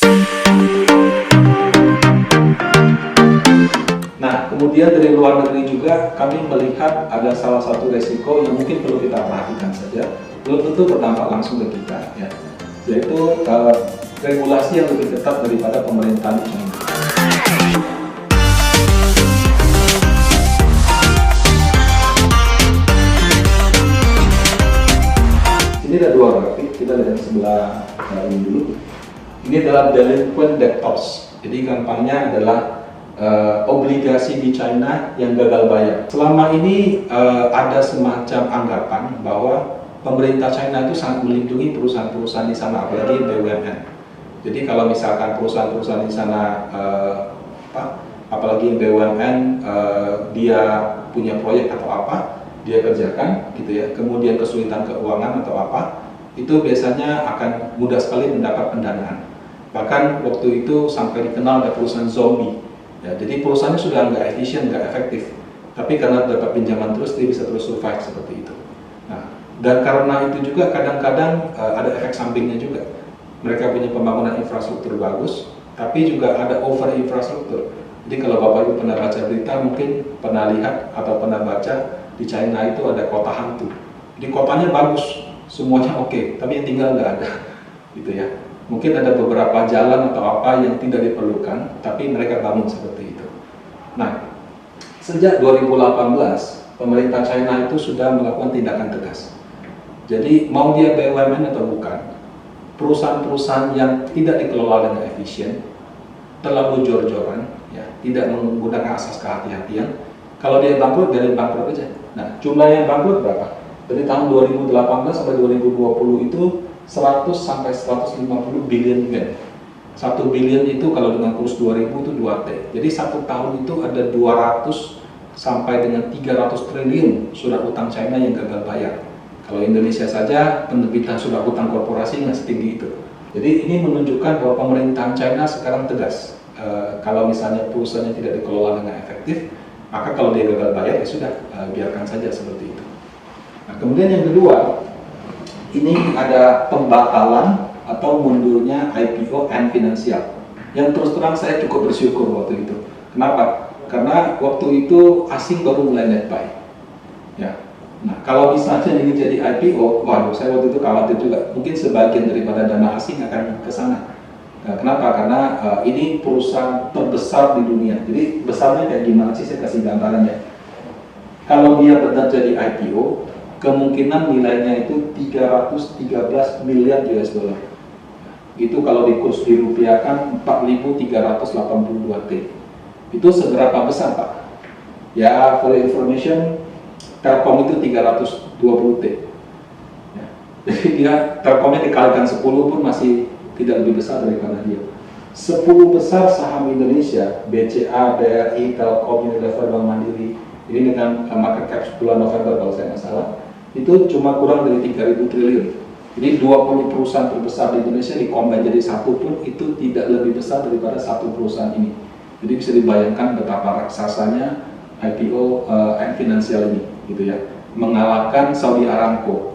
Nah, kemudian dari luar negeri juga kami melihat ada salah satu resiko yang mungkin perlu kita perhatikan saja, belum tentu berdampak langsung ke kita, ya, yaitu regulasi yang lebih ketat daripada pemerintahan China. Ini ada dua grafik, kita lihat yang sebelah ini dulu. Ini adalah delinquent debtors, jadi gampangnya adalah obligasi di China yang gagal bayar. Selama ini ada semacam anggapan bahwa pemerintah China itu sangat melindungi perusahaan-perusahaan di sana, apalagi BUMN. Jadi kalau misalkan perusahaan-perusahaan di sana, apalagi BUMN, dia punya proyek atau apa, dia kerjakan, gitu ya. Kemudian kesulitan keuangan atau apa, itu biasanya akan mudah sekali mendapat pendanaan. Bahkan waktu itu sampai dikenal ada perusahaan zombie. Ya, jadi perusahaannya sudah nggak efisien, nggak efektif, tapi karena dapat pinjaman terus dia bisa terus survive seperti itu. Nah, dan karena itu juga kadang-kadang ada efek sampingnya juga. Mereka punya pembangunan infrastruktur bagus, tapi juga ada over infrastruktur. Jadi kalau Bapak Ibu pernah baca berita, mungkin pernah lihat atau pernah baca di China itu ada kota hantu. Jadi kotanya bagus, semuanya oke, tapi yang tinggal nggak ada, gitu ya. Mungkin ada beberapa jalan atau apa yang tidak diperlukan, tapi mereka bangun seperti itu. Nah, sejak 2018, pemerintah China itu sudah melakukan tindakan tegas. Jadi, mau dia BUMN atau bukan, perusahaan-perusahaan yang tidak dikelola dengan efisien, terlalu jor-joran, ya, tidak menggunakan asas kehati-hatian, kalau dia bangkrut, dia bangkrut aja. Nah, jumlah yang bangkrut berapa? Dari tahun 2018 sampai 2020 itu 100 sampai 150 billion yuan. 1 billion itu kalau dengan kurs 2000 itu 2T. Jadi satu tahun itu ada 200 sampai dengan 300 triliun surat utang China yang gagal bayar. Kalau Indonesia saja penerbitan surat utang korporasi nggak setinggi itu. Jadi ini menunjukkan bahwa pemerintahan China sekarang tegas. Kalau misalnya perusahaannya tidak dikelola dengan efektif, maka kalau dia gagal bayar ya sudah, biarkan saja seperti itu. Nah, kemudian yang kedua, ini ada pembatalan atau mundurnya IPO and finansial. Yang terus terang saya cukup bersyukur waktu itu. Kenapa? Karena waktu itu asing baru mulai net buy. Ya. Nah, kalau misalnya ini jadi IPO, waduh, saya waktu itu khawatir juga. Mungkin sebagian daripada dana asing akan ke sana. Nah, kenapa? Karena ini perusahaan terbesar di dunia. Jadi besarnya kayak gimana sih? Saya kasih gambarannya. Kalau dia benar jadi IPO, kemungkinan nilainya itu 313 miliar US dollar. Itu kalau dirupiahkan 4.382 T. Itu seberapa besar, Pak? Ya, for information, Telkom itu 320 T. Ya. Jadi dia Telkomnya dikalikan 10 pun masih tidak lebih besar daripada dia. 10 besar saham Indonesia, BCA, BRI, Telkom, Unilever, Bank Mandiri, ini dengan market cap bulan November kalau saya nggak salah, itu cuma kurang dari 3.000 triliun. Jadi 20 perusahaan terbesar di Indonesia dikombin jadi satu pun itu tidak lebih besar daripada satu perusahaan ini. Jadi bisa dibayangkan betapa raksasanya IPO and finansial ini, gitu ya, mengalahkan Saudi Aramco.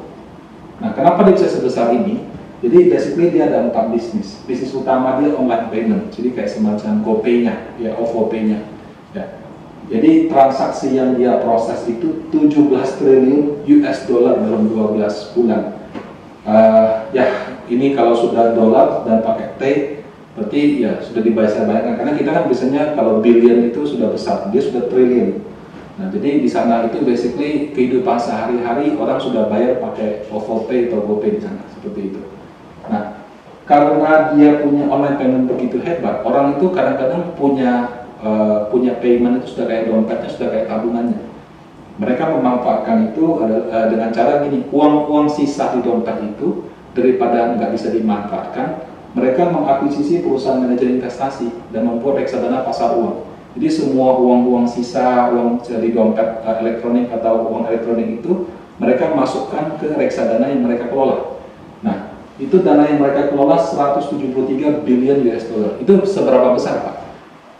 Nah, kenapa dia bisa sebesar ini? Jadi basically dia ada 4 bisnis. Bisnis utama dia online payment, jadi kayak semacam GoPay-nya, ya, OVO-Pay-nya. Ya. Jadi transaksi yang dia proses itu 17 triliun US dollar dalam 12 bulan. Ya, ini kalau sudah dolar dan pakai T, berarti ya sudah bayangkan. Karena kita kan biasanya kalau billion itu sudah besar, dia sudah triliun. Nah, jadi di sana itu basically kehidupan sehari-hari orang sudah bayar pakai OVO Pay atau GoPay di sana, seperti itu. Nah, karena dia punya online payment begitu hebat, orang itu kadang-kadang punya payment itu sudah kayak dompetnya, sudah kayak tabungannya. Mereka memanfaatkan itu dengan cara gini, uang-uang sisa di dompet itu daripada nggak bisa dimanfaatkan, mereka mengakuisisi perusahaan manajer investasi dan membuat reksadana pasar uang. Jadi semua uang-uang sisa, uang di dompet elektronik atau uang elektronik itu mereka masukkan ke reksadana yang mereka kelola. Nah, itu dana yang mereka kelola 173 billion US dollar. Itu seberapa besar, Pak?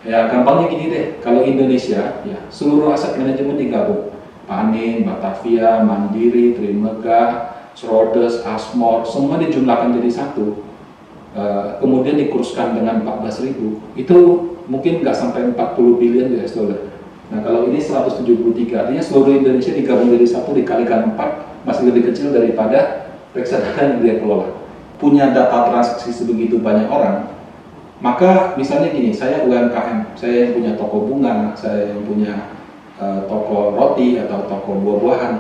Ya, gampangnya gini deh, kalau Indonesia, ya, seluruh aset manajemen digabung. Panin, Batavia, Mandiri, Trimegah, Schroders, Asmor, semua dijumlahkan jadi satu. kemudian dikurskan dengan 14.000, itu mungkin nggak sampai 40 billion US dollar. Nah kalau ini 173, artinya seluruh Indonesia digabung jadi satu dikalikan 4 masih lebih kecil daripada reksadana yang dia kelola. Punya data transaksi sebegitu banyak orang, maka misalnya gini, saya UMKM, saya yang punya toko bunga, saya yang punya toko roti atau toko buah-buahan,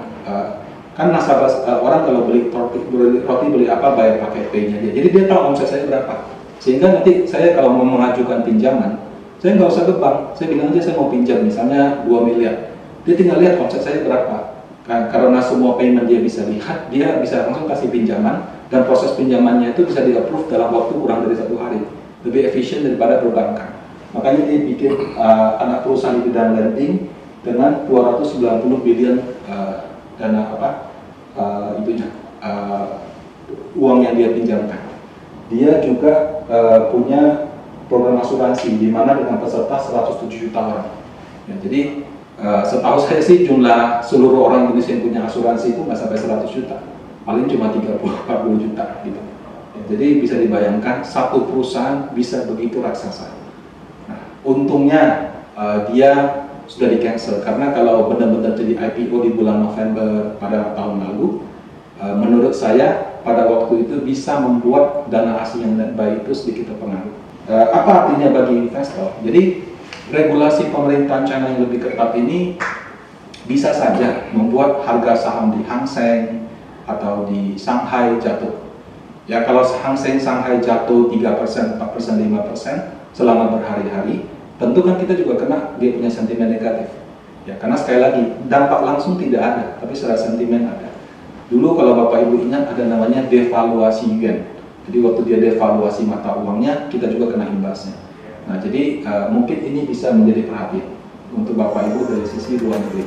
kan nasabah orang kalau beli roti beli apa bayar pakai Pay-nya dia, jadi dia tahu omset saya berapa, sehingga nanti saya kalau mau mengajukan pinjaman, saya nggak usah ke bank, saya bilang aja saya mau pinjam misalnya 2 miliar, dia tinggal lihat omset saya berapa, karena semua payment dia bisa lihat, dia bisa langsung kasih pinjaman, dan proses pinjamannya itu bisa di-approve dalam waktu kurang dari 1 hari, lebih efisien daripada perbankan. Makanya dia bikin anak perusahaan di bidang lending dengan 290 billion dana uang yang dia pinjamkan. Dia juga punya program asuransi di mana dengan peserta 107 juta orang. Ya, jadi setahu saya sih jumlah seluruh orang Indonesia yang punya asuransi itu nggak sampai 100 juta, paling cuma 30-40 juta gitu. Ya, jadi bisa dibayangkan satu perusahaan bisa begitu raksasa. Nah, untungnya dia sudah di cancel, karena kalau benar-benar jadi IPO di bulan November pada tahun lalu, menurut saya pada waktu itu bisa membuat dana asing yang baik itu sedikit terpengaruh. Apa artinya bagi investor? Jadi regulasi pemerintahan China yang lebih ketat ini bisa saja membuat harga saham di Hang Seng atau di Shanghai jatuh. Ya kalau Hang Seng Shanghai jatuh 3%, 4%, 5% selama berhari-hari, tentu kan kita juga kena dia punya sentimen negatif. Ya, karena sekali lagi dampak langsung tidak ada, tapi secara sentimen ada. Dulu kalau Bapak Ibu ingat ada namanya devaluasi yuan. Jadi waktu dia devaluasi mata uangnya, kita juga kena imbasnya. Nah, jadi mungkin ini bisa menjadi perhatian untuk Bapak Ibu dari sisi luar negeri.